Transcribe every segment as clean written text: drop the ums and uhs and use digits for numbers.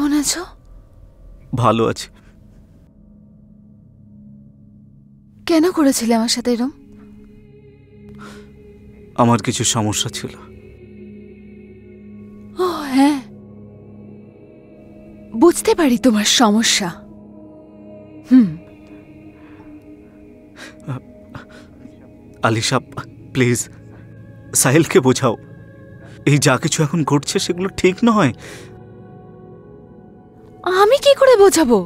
কেমন আছো? ভালো আছি। কেন করেছিলে আমার সাথে এরম? আমার কিছু সমস্যা ছিল। ও হ্যাঁ, বুঝতে পারি তোমার সমস্যা। আলিশা, প্লিজ সাহিলকে বোঝাও, এই যা কিছু এখন ঘটছে সেগুলো ঠিক নয়। আমি কি করে বোঝাবো?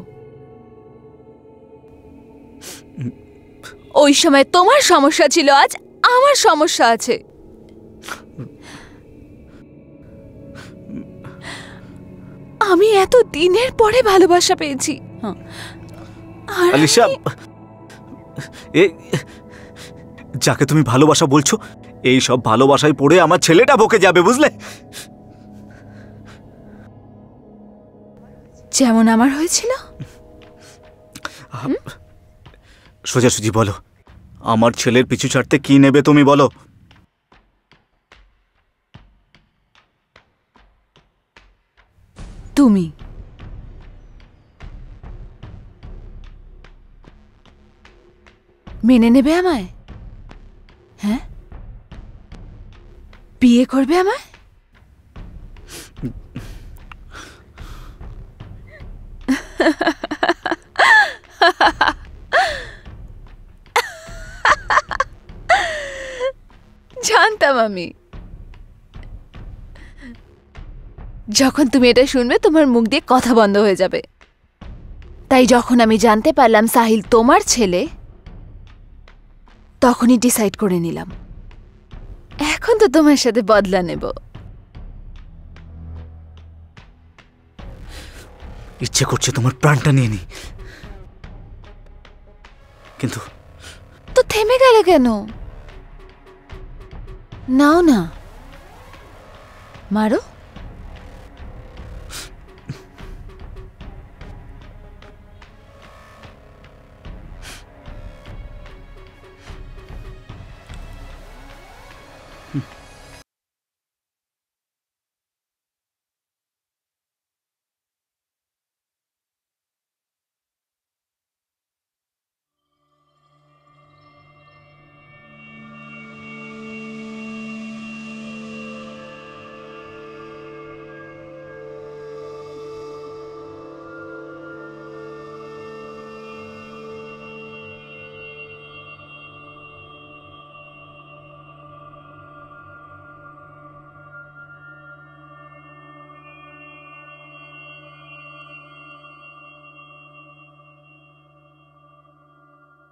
ওই সময় তোমার সমস্যা ছিল, আজ আমার সমস্যা আছে। আমি এত দিনের পরে ভালোবাসা পেয়েছি। আর আলিশা, যাকে তুমি ভালোবাসা বলছো, এই সব ভালোবাসায় পড়ে আমার ছেলেটা বকে যাবে, বুঝলে? যেমন আমার হয়েছিল। সোজাসুজি বলো, আমার ছেলের পিছু ছাড়তে কি নেবে তুমি বলো? তুমি মেনে নেবে আমায়? হ্যাঁ, বিয়ে করবে আমায়? জানতাম আমি। যখন তুমি এটা শুনবে তোমার মুখ দিয়ে কথা বন্ধ হয়ে যাবে। তাই যখন আমি জানতে পারলাম সাহিল তোমার ছেলে, তখনই ডিসাইড করে নিলাম এখন তো তোমার সাথে বদলা নেব। ইচ্ছে করছে তোমার প্রাণটা নিয়ে নি, কিন্তু তো থেমে গেলে কেন? নাও না, মারো।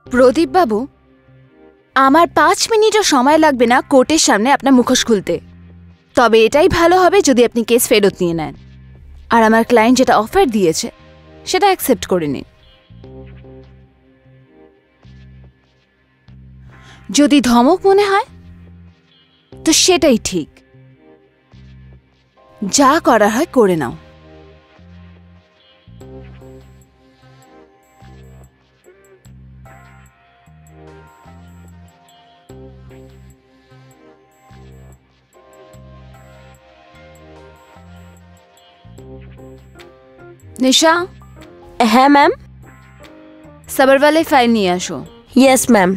প্রদীপ বাবু, আমার 5 মিনিটও সময় লাগবে না কোর্টের সামনে আপনার মুখোশ খুলতে। তবে এটাই ভালো হবে যদি আপনি কেস ফেরত নিয়ে নেন, আর আমার ক্লায়েন্ট যেটা অফার দিয়েছে সেটা অ্যাকসেপ্ট করে নিন। যদি ধমক মনে হয় তো সেটাই ঠিক, যা করার হয় করে নাও। নিশা। হ্যাঁ ম্যাম। সাবরওয়ালে ফাইল নিয়ে আসো। Yes ma'am.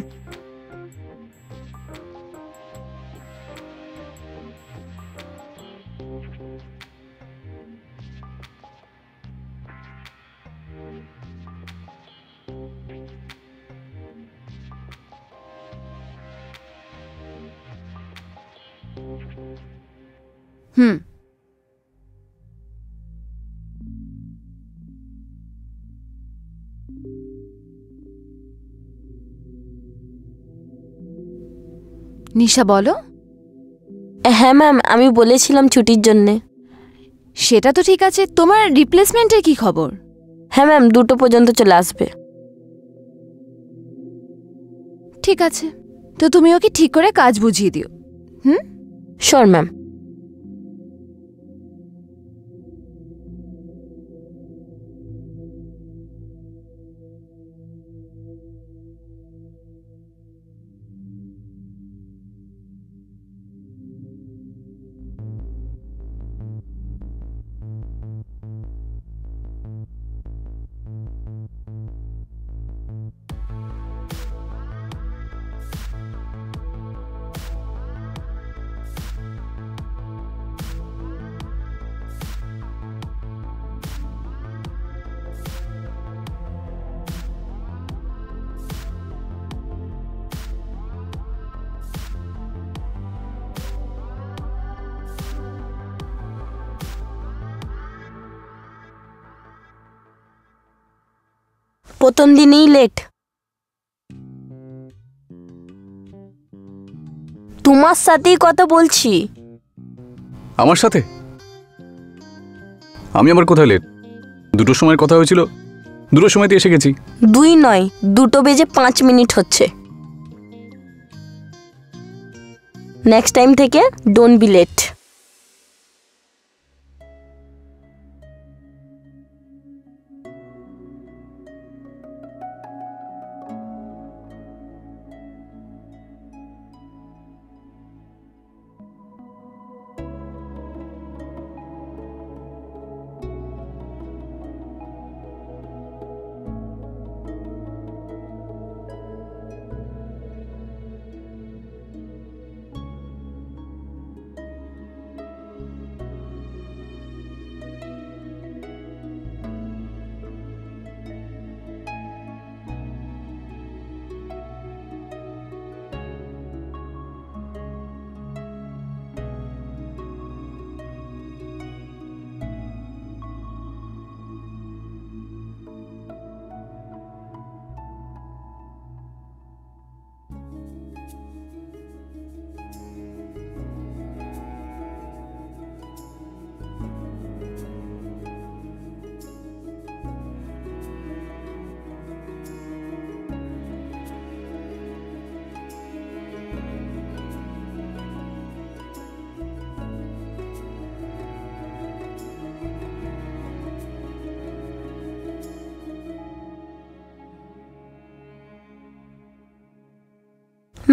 হুম, নিশা বলো। হ্যাঁ ম্যাম, আমি বলেছিলাম ছুটির জন্যে। সেটা তো ঠিক আছে, তোমার রিপ্লেসমেন্টের কি খবর? হ্যাঁ ম্যাম, 2টো পর্যন্ত চলে আসবে। ঠিক আছে, তো তুমি ওকে ঠিক করে কাজ বুঝিয়ে দিও। হুম, শিওর ম্যাম। প্রথম দিনেই লেট। তোমার সাথেই কথা বলছি। আমার সাথে? আমি আমার কোথায় লেট? 2টোর সময় কথা হয়েছিল, 2টোর সময়তে এসে গেছি। 2 নয়, 2:05 হচ্ছে। নেক্সট টাইম থেকে ডোন্ট বি লেট।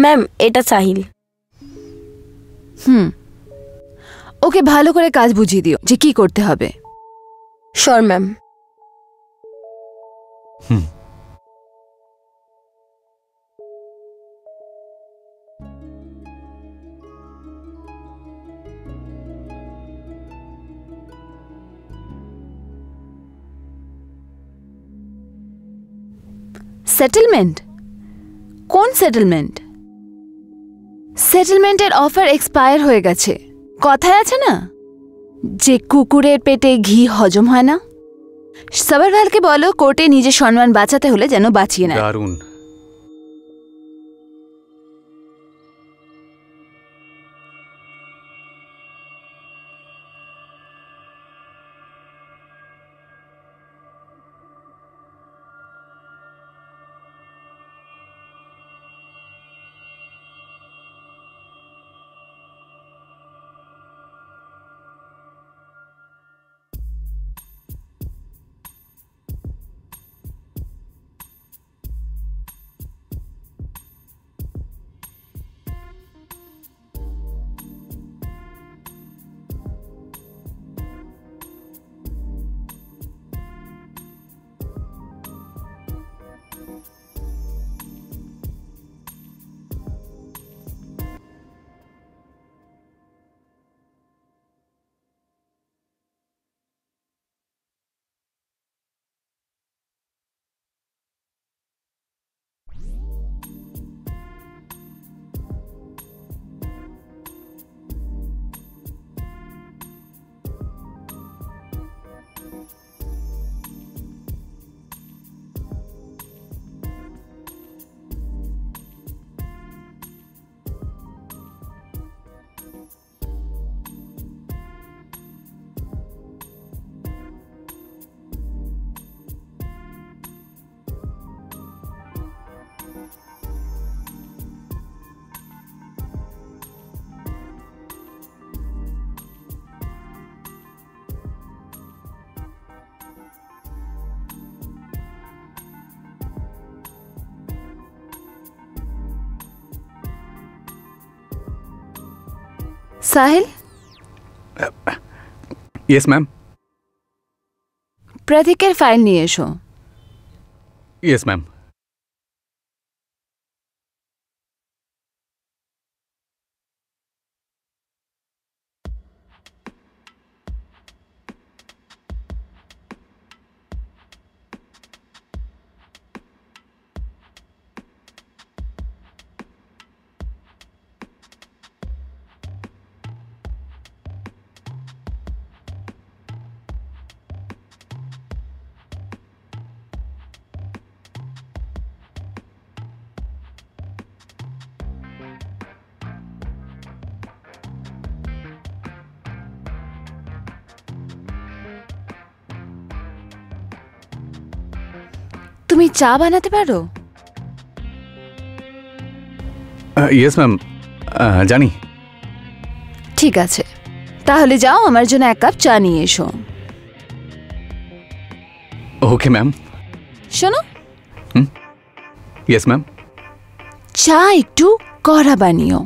ম্যাম, এটা সাহিল। ওকে ভালো করে কাজ বুঝিয়ে দিও যে কি করতে হবে। Sure ma'am. সেটেলমেন্ট? কোন সেটেলমেন্ট? সেটেলমেন্টের অফার এক্সপায়ার হয়ে গেছে। কথায় আছে না যে কুকুরের পেটে ঘি হজম হয় না। সবরওয়ালকে বলো কোর্টে নিজের সম্মান বাঁচাতে হলে যেন বাঁচিয়ে নেয়। দারুণ। Sahil, yes ma'am. প্রতীকের ফাইল নিয়ে এসো। Yes ma'am. তুমি চা বানাতে পারো? ইয়েস ম্যাম, জানি। ঠিক আছে, তাহলে যাও আমার জন্য 1 কাপ চা নিয়ে এসো। Okay ma'am. শোনো, ইয়েস ম্যাম। চা একটু কড়া বানিও।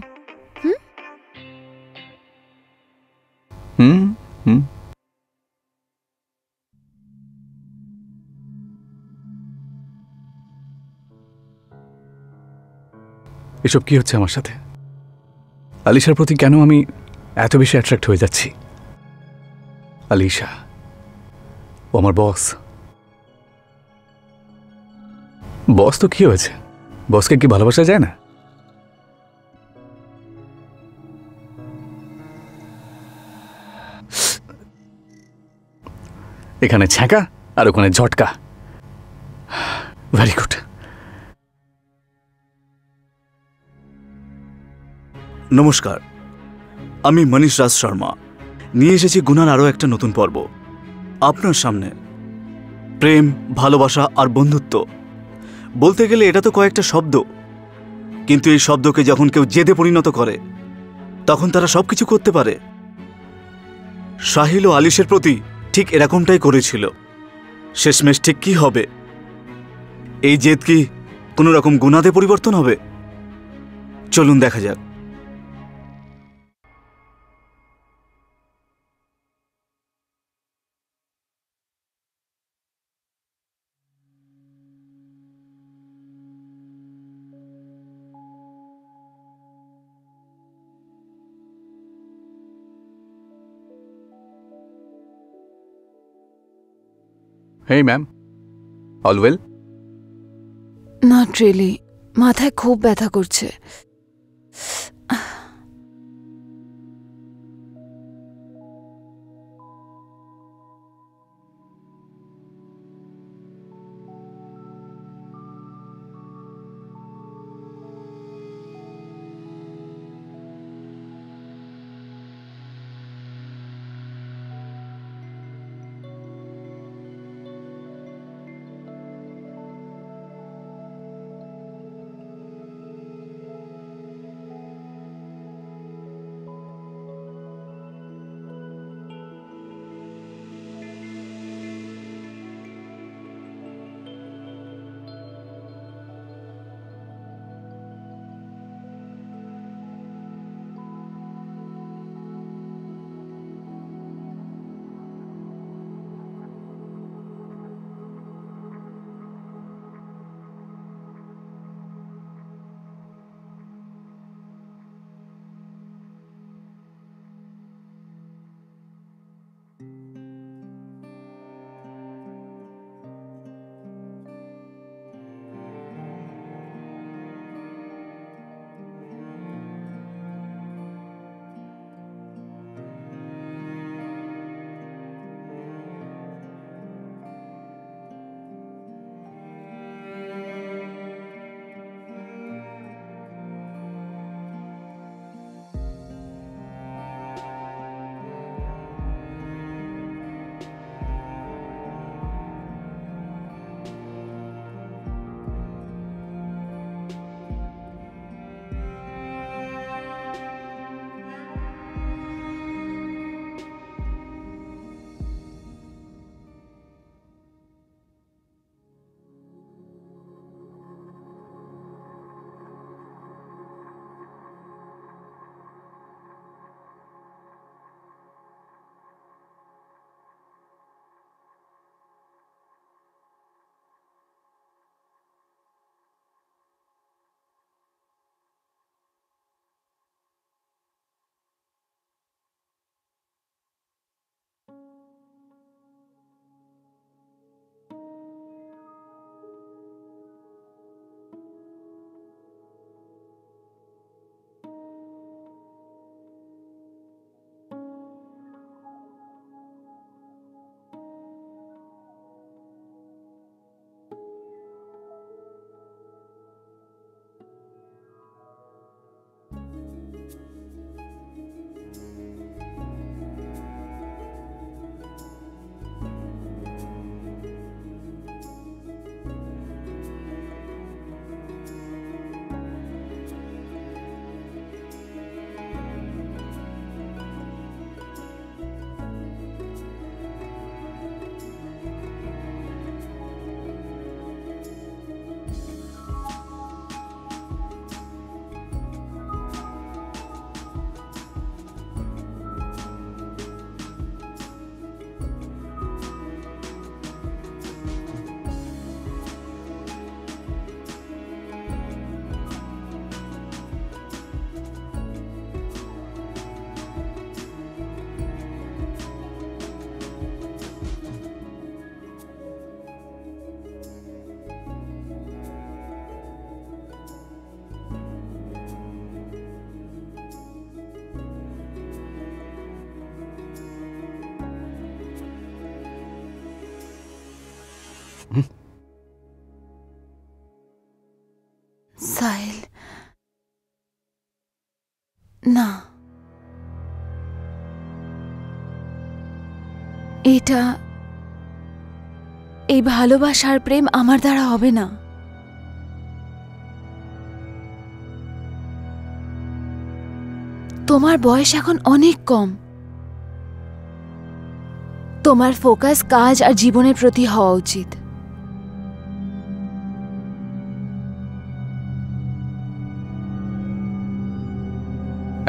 হুম হুম। এসব কি হচ্ছে আমার সাথে? আলিশার প্রতি কেন আমি এত বেশি অ্যাট্রাক্ট হয়ে যাচ্ছি? আলিশা, ও আমার বস। বস তো কি হয়েছে? বসকে কি ভালোবাসা যায় না? এখানে ছ্যাঁকা আর ওখানে ঝটকা। Very good. নমস্কার, আমি মনীষ রাজ শর্মা। নিয়ে এসেছি গুনার আরও একটা নতুন পর্ব আপনার সামনে। প্রেম, ভালোবাসা আর বন্ধুত্ব, বলতে গেলে এটা তো কয়েকটা শব্দ, কিন্তু এই শব্দকে যখন কেউ জেদে পরিণত করে তখন তারা সবকিছু করতে পারে। সাহিল ও আলিশের প্রতি ঠিক এরকমটাই করেছিল। শেষমেশ ঠিক কি হবে? এই জেদ কি কোনো রকম গুনাতে পরিবর্তন হবে? চলুন দেখা যাক। Hey ma'am, all well? Not really, মাথায় খুব ব্যথা করছে। সাহিল, না, এটা এই ভালোবাসার প্রেম আমার দ্বারা হবে না। তোমার বয়স এখন অনেক কম। তোমার ফোকাস কাজ আর জীবনের প্রতি হওয়া উচিত।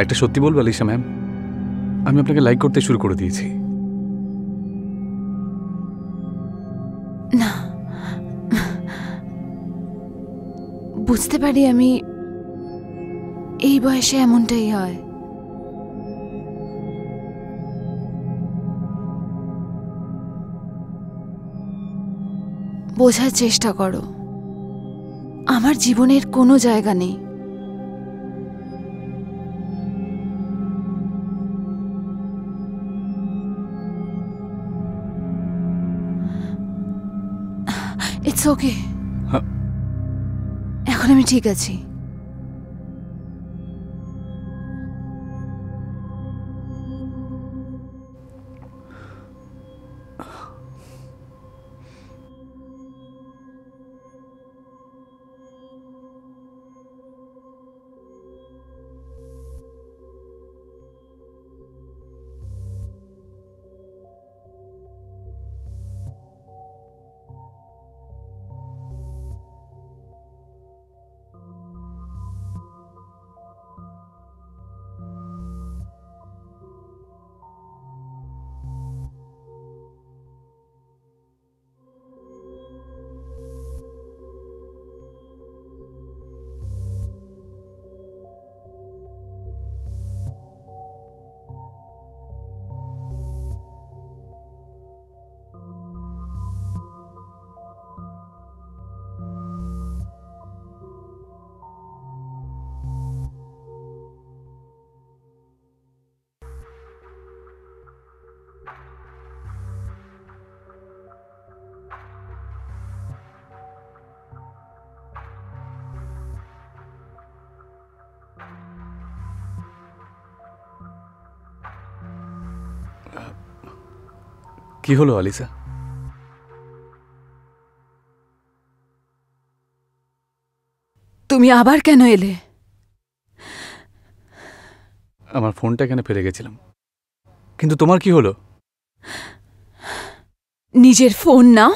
একটা সত্যি বলবো আলিশা ম্যাম, আমি আপনাকে লাইক করতে শুরু করে দিয়েছি। না, বুঝতে পারি আমি, এই বয়সে এমনটাই হয়। বোঝার চেষ্টা করো, আমার জীবনের কোনো জায়গা নেই। ইটস ওকে, এখন আমি ঠিক আছি। কি হলো আলিসা? তুমি আবার কেন এলে? আমার ফোনটা এখানে ফেলে গেছিলাম, কিন্তু তোমার কি হলো? নিজের ফোন নাও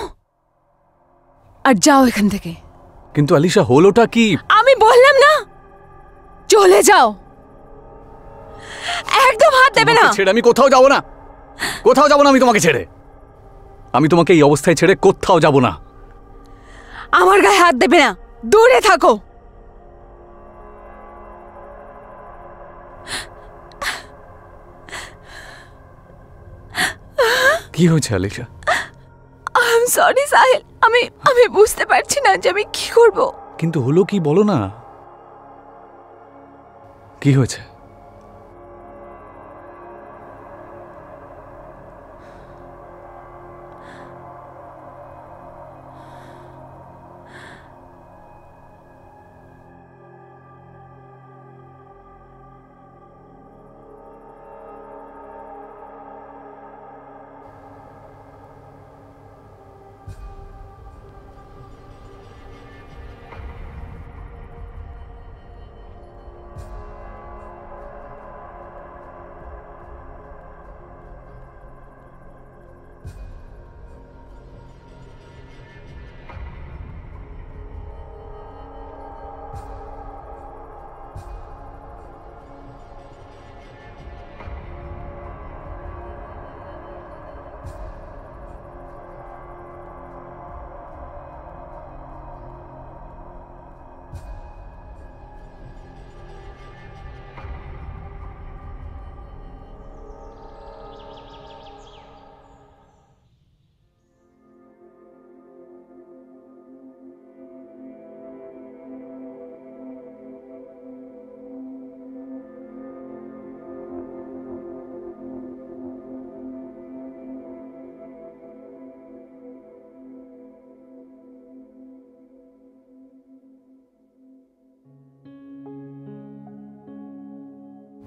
আর যাও এখান থেকে। কিন্তু আলিসা, হলোটা কি? আমি বললাম না, চলে যাও, একদম হাত দেবে না। ছেড়ে আমি কোথাও যাব না, কোথাও যাব না আমি তোমাকে ছেড়ে। আমি তোমাকে এই অবস্থায় ছেড়ে কোথাও যাব না। আমার গায়ে হাত দেবে না, দূরে থাকো। কি হয়েছে আলিসা? আই এম সরি সাহিল, আমি বুঝতে পারছি না যে আমি কি করব। কিন্তু হলো কি বলো না, কি হয়েছে?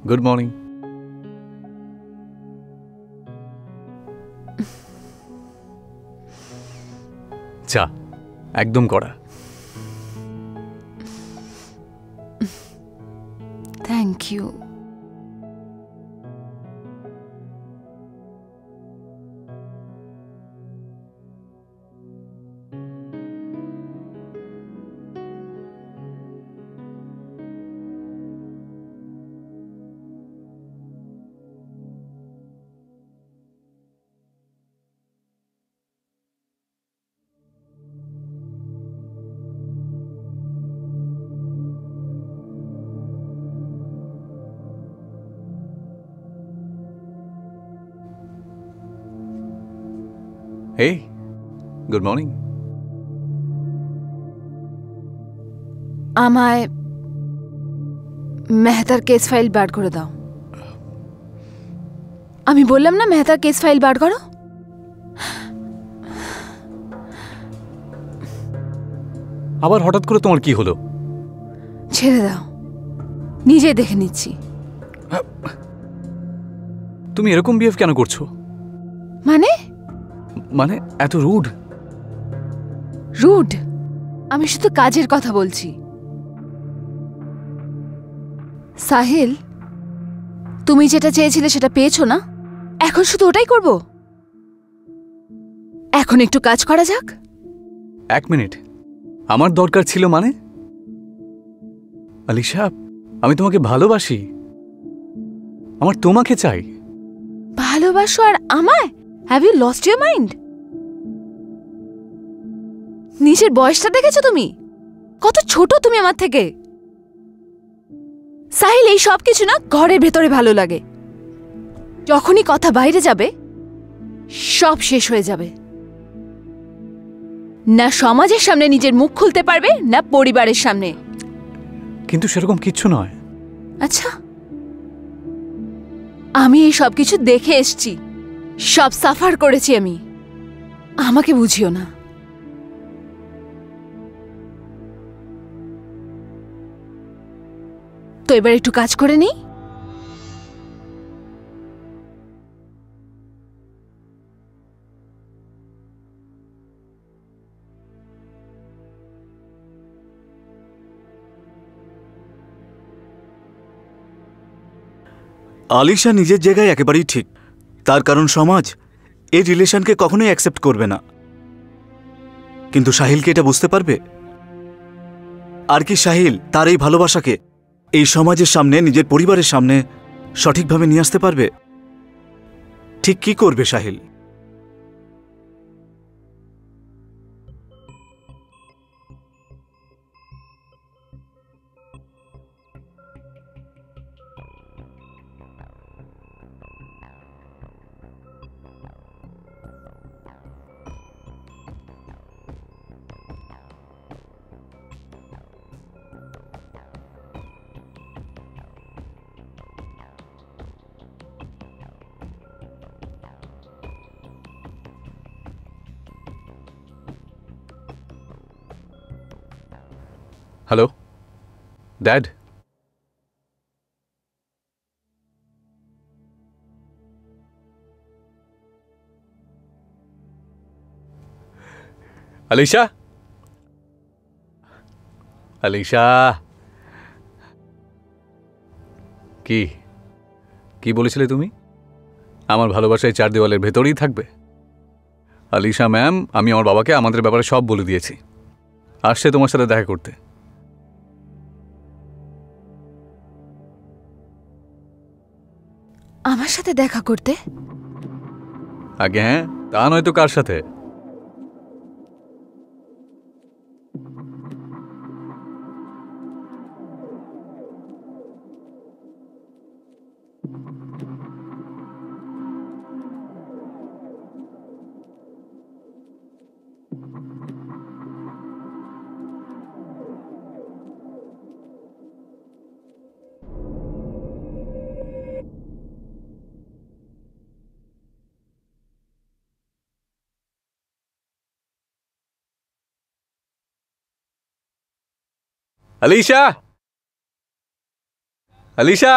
Good morning. চা একদম কড়া। Thank you. Hey, good morning. আমায় মেহতার কেস ফাইল বার করে দাও। আমি বললাম না মেহতার কেস ফাইল বার করো। আবার হঠাৎ করে তোমার কি হলো? ছেড়ে দাও, নিজে দেখে নিচ্ছি। তুমি এরকম বিহেভ কেন করছো? মানে মানে এত রুড। রুড? আমি শুধু কাজের কথা বলছি। সাহিল, তুমি যেটা চেয়েছিলে সেটা পেয়েছো না? এখন শুধু ওটাই করব? এখন একটু কাজ করা যাক। এক মিনিট, আমার দরকার ছিল মানে? আলিশা, আমি তোমাকে ভালোবাসি, আমার তোমাকে চাই। ভালোবাসো আর আমায়? Have you lost your mind? নিজের বয়সটা দেখেছো তুমি? কত ছোট তুমি আমার থেকে। সাহিল, এই সব কিছু না ঘরের ভেতরে ভালো লাগে, যখনই কথা বাইরে যাবে সব শেষ হয়ে যাবে। না সমাজের সামনে নিজের মুখ খুলতে পারবে, না পরিবারের সামনে। কিন্তু সেরকম কিচ্ছু নয়। আচ্ছা, আমি এই সব কিছু দেখে এসছি, সব সাফার করেছি আমি। আমাকে বুঝিও না। তো এবার একটু কাজ করে নিই। আলিশা নিজের জায়গায় একেবারেই ঠিক, তার কারণ সমাজ এই রিলেশনকে কখনোই অ্যাকসেপ্ট করবে না। কিন্তু সাহিলকে এটা বুঝতে পারবে? আর কি সাহিল তার এই ভালোবাসাকে এই সমাজের সামনে, নিজের পরিবারের সামনে সঠিকভাবে নিয়ে আসতে পারবে? ঠিক কি করবে সাহিল? হ্যালো ড্যাড, আলিশা, আলিশা, কি কি বলেছিলে তুমি? আমার ভালোবাসায় চার দেওয়ালের ভেতরেই থাকবে? আলিশা ম্যাম, আমি আমার বাবাকে আমাদের ব্যাপারে সব বলে দিয়েছি, আসছে তোমার সাথে দেখা করতে। আমার সাথে দেখা করতে? আগে হ্যাঁ, তা নয়তো কার সাথে? আলিশা, আলিশা।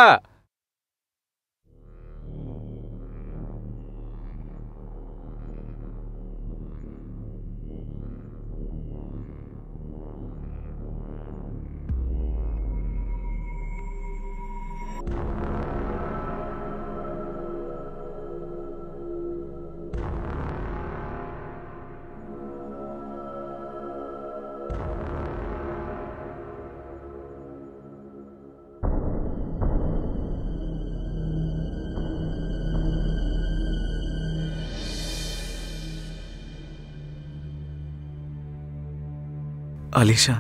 আলিশা,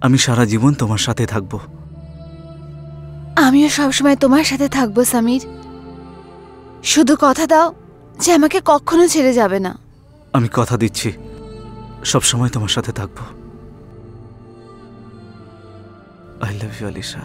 আমি সারা জীবন তোমার সাথে থাকবো। আমিও সবসময় তোমার সাথে থাকবো সমীর। শুধু কথা দাও যে আমাকে কখনো ছেড়ে যাবে না। আমি কথা দিচ্ছি সবসময় তোমার সাথে থাকবো। I love you Alisha.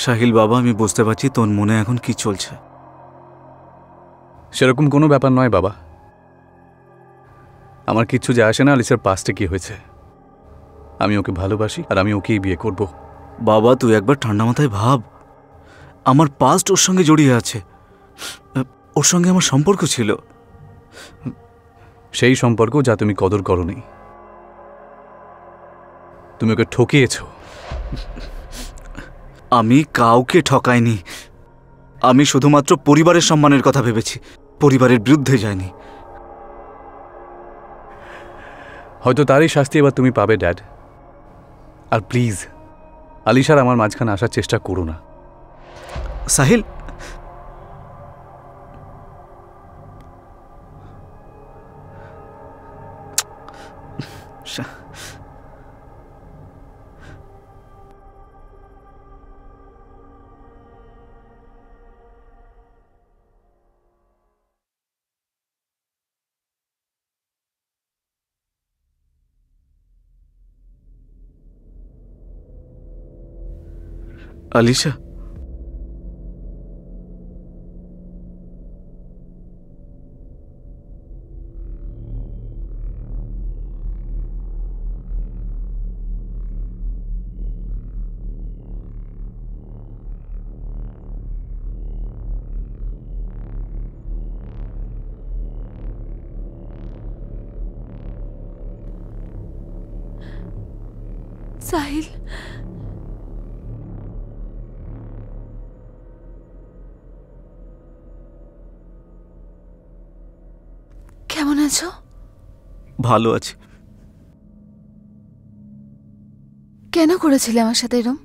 Sahil বাবা, আমি বুঝতে পারছি তোর মনে এখন কি চলছে। সেরকম কোনো ব্যাপার নয় বাবা। আমার কিচ্ছু যায় আসে না আলিসার পাস্টে কি হয়েছে। আমি ওকে ভালোবাসি আর আমি ওকেই বিয়ে করব। বাবা, তুই একবার ঠান্ডা মাথায় ভাব। আমার পাস্ট ওর সঙ্গে জড়িয়ে আছে, ওর সঙ্গে আমার সম্পর্ক ছিল। সেই সম্পর্ক যা তুমি কদর করনি। তুমি ওকে ঠকিয়েছ। আমি কাউকে ঠকাইনি। আমি শুধুমাত্র পরিবারের সম্মানের কথা ভেবেছি, পরিবারের বিরুদ্ধে যাইনি। হয়তো তারই শাস্তি এবার তুমি পাবে ড্যাড। আর প্লিজ আলিশার আমার মাঝখানে আসার চেষ্টা করো না। সাহিল, আলিশা, সাহিল, কেমন আছো? ভালো আছি। কেন করেছিলে আমার সাথে এরম?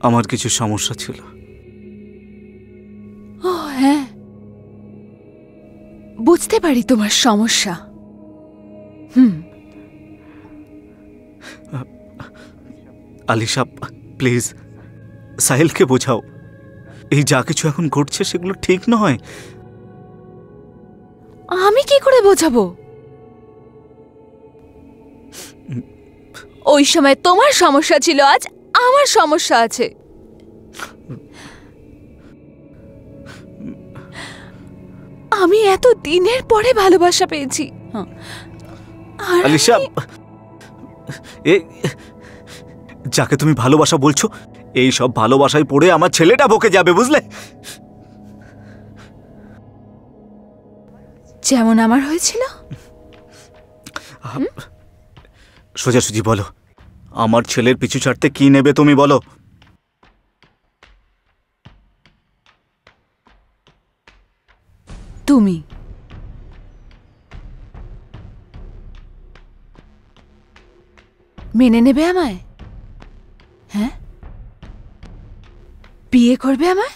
আমার কিছু সমস্যা ছিল। ও হ্যাঁ, বুঝতে পারি তোমার সমস্যা। আলিশা, প্লিজ সাহিলকে বোঝাও, এই যা কিছু এখন ঘটছে সেগুলো ঠিক নয়। আমি কি করে বোঝাবো? ওই সময় তোমার সমস্যা ছিল, আজ আমার সমস্যা আছে। আমি এত দিনের পরে ভালোবাসা পেয়েছি। আর আলিশা, যাকে তুমি ভালোবাসা বলছো, এই সব ভালোবাসায় পড়ে আমার ছেলেটা বকে যাবে, বুঝলে? যেমন আমার হয়েছিল। সোজাসুজি বলো, আমার ছেলের পিছু ছাড়তে কি নেবে তুমি বলো? তুমি মেনে নেবে আমায়? হ্যাঁ, বিয়ে করবে আমায়?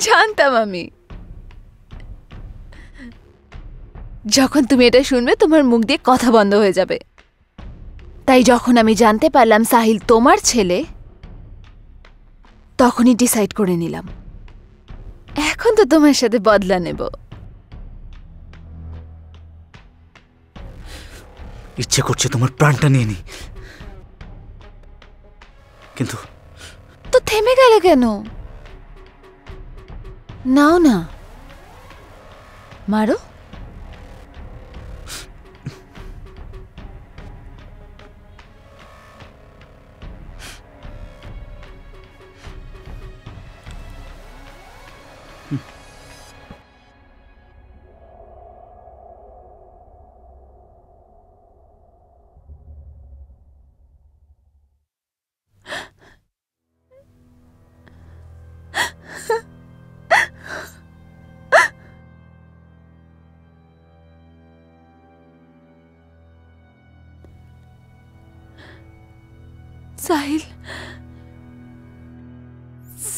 জানতাম আমি, যখন তুমি এটা শুনবে তোমার মুখ দিয়ে কথা বন্ধ হয়ে যাবে। তাই যখন আমি জানতে পারলাম সাহিল তোমার ছেলে, তখনই ডিসাইড করে নিলাম এখন তো তোমার সাথে বদলা নেব। ইচ্ছে করছে তোমার প্রাণটা নিয়ে নি, কিন্তু তো থেমে গেল কেন? নাও না, মারো। সাহিল,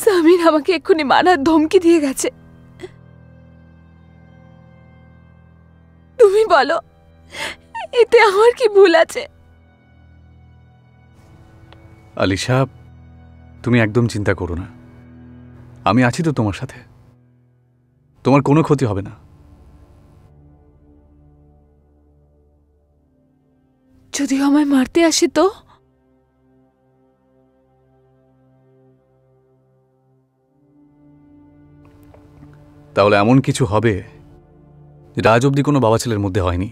সামির আমাকে এক্ষুনি মারার ধমকি দিয়ে গেছে। তুমি বলো, এতে আমার কি ভুল আছে? আলিশা, তুমি একদম চিন্তা করো না, আমি আছি তো তোমার সাথে, তোমার কোনো ক্ষতি হবে না। যদি আমায় মারতে আসে তো? তাহলে এমন কিছু হবে যেটা আজ অব্দি কোনো বাবা ছেলের মধ্যে হয়নি।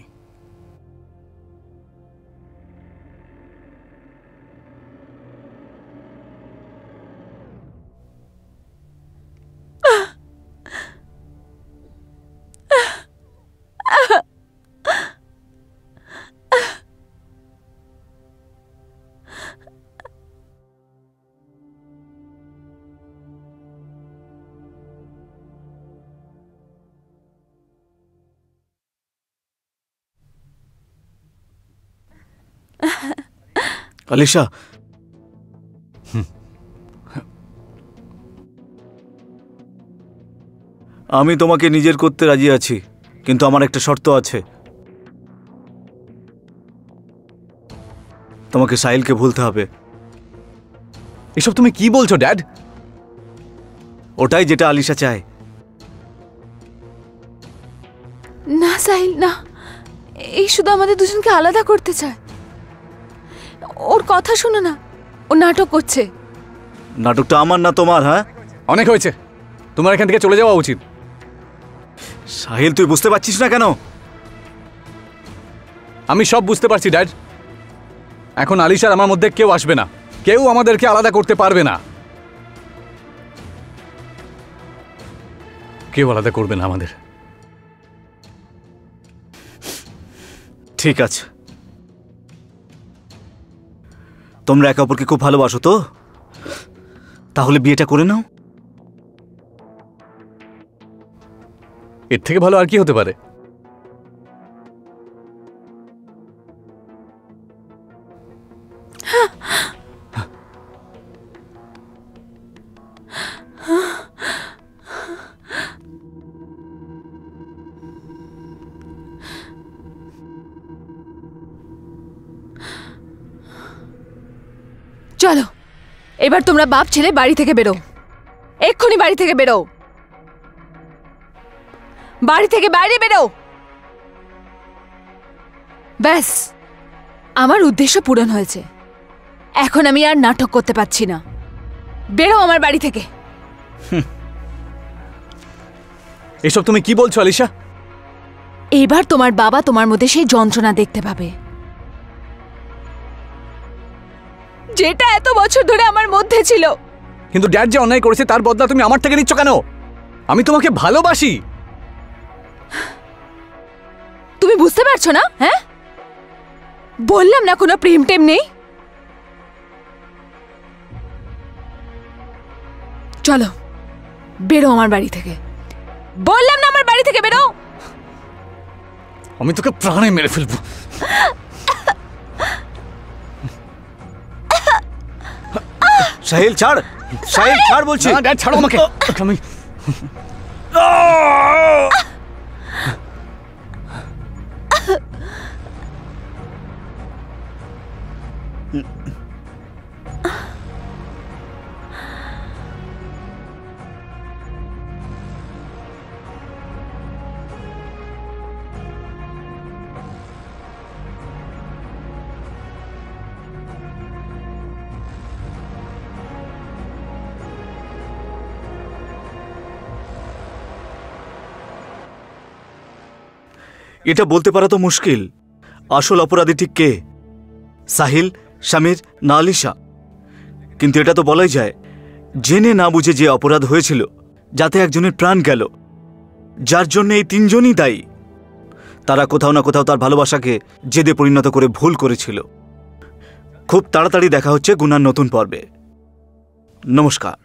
আলিশা, আমি তোমাকে নিজের করতে রাজি আছি, কিন্তু আমার একটা শর্ত আছে। তোমাকে সাহিলকে ভুলতে হবে। এসব তুমি কি বলছো ড্যাড? ওটাই যেটা আলিশা চায়। না সাহিল না, এই শুধু আমাদের দুজনকে আলাদা করতে চায়। ওর কথা শোনো না, ও নাটক করছে। নাটকটা আমার না তোমার? হ্যাঁ, অনেক হয়েছে, তোমার এখান থেকে চলে যাওয়া উচিত। সাহিল, তুই বুঝতে পারছিস না কেন? আমি সব বুঝতে পারছি ড্যাড। এখন আলিশার আমার মধ্যে কেউ আসবে না, কেউ আমাদেরকে আলাদা করতে পারবে না, কেউ আলাদা করবে না আমাদের। ঠিক আছে, তোমরা একে অপরকে খুব ভালোবাসো তো, তাহলে বিয়েটা করে নাও। এর থেকে ভালো আর কি হতে পারে? চলো, এবার তোমরা বাপ ছেলে বাড়ি থেকে বেরো, এক্ষুনি বাড়ি থেকে বেরো, বাড়ি থেকে বাইরে বেরো। ব্যাস, আমার উদ্দেশ্য পূরণ হয়েছে। এখন আমি আর নাটক করতে পারছি না। বেরো আমার বাড়ি থেকে। এসব তুমি কি বলছো আলিশা? এবার তোমার বাবা তোমার মধ্যে সেই যন্ত্রণা দেখতে পাবে, যেটা এত বছর ধরে আমার মধ্যে ছিল। কিন্তু ড্যাড যে অন্যায় করেছে তার বদলা তুমি আমার থেকে নিচ্ছ কেন? আমি তোমাকে ভালোবাসি। তুমি বুঝতে পারছো না? হ্যাঁ, বললাম না কোনো প্রেম টেম নেই। চলো বেরো আমার বাড়ি থেকে, বললাম না আমার বাড়ি থেকে বেরো। আমি তোকে প্রাণে মেরে ফেলবো। সাহিল ছাড়, সাহিল ছাড় বলছি। না ড্যাড, ছাড়ো আমাকে। আমি এটা বলতে পারা তো মুশকিল, আসল অপরাধী ঠিক কে, সাহিল, সমীর না আলিশা? কিন্তু এটা তো বলাই যায়, জেনে না বুঝে যে অপরাধ হয়েছিল, যাতে একজনের প্রাণ গেল, যার জন্য এই তিনজনই দায়ী, তারা কোথাও না কোথাও তার ভালোবাসাকে জেদে পরিণত করে ভুল করেছিল। খুব তাড়াতাড়ি দেখা হচ্ছে গুনার নতুন পর্বে। নমস্কার।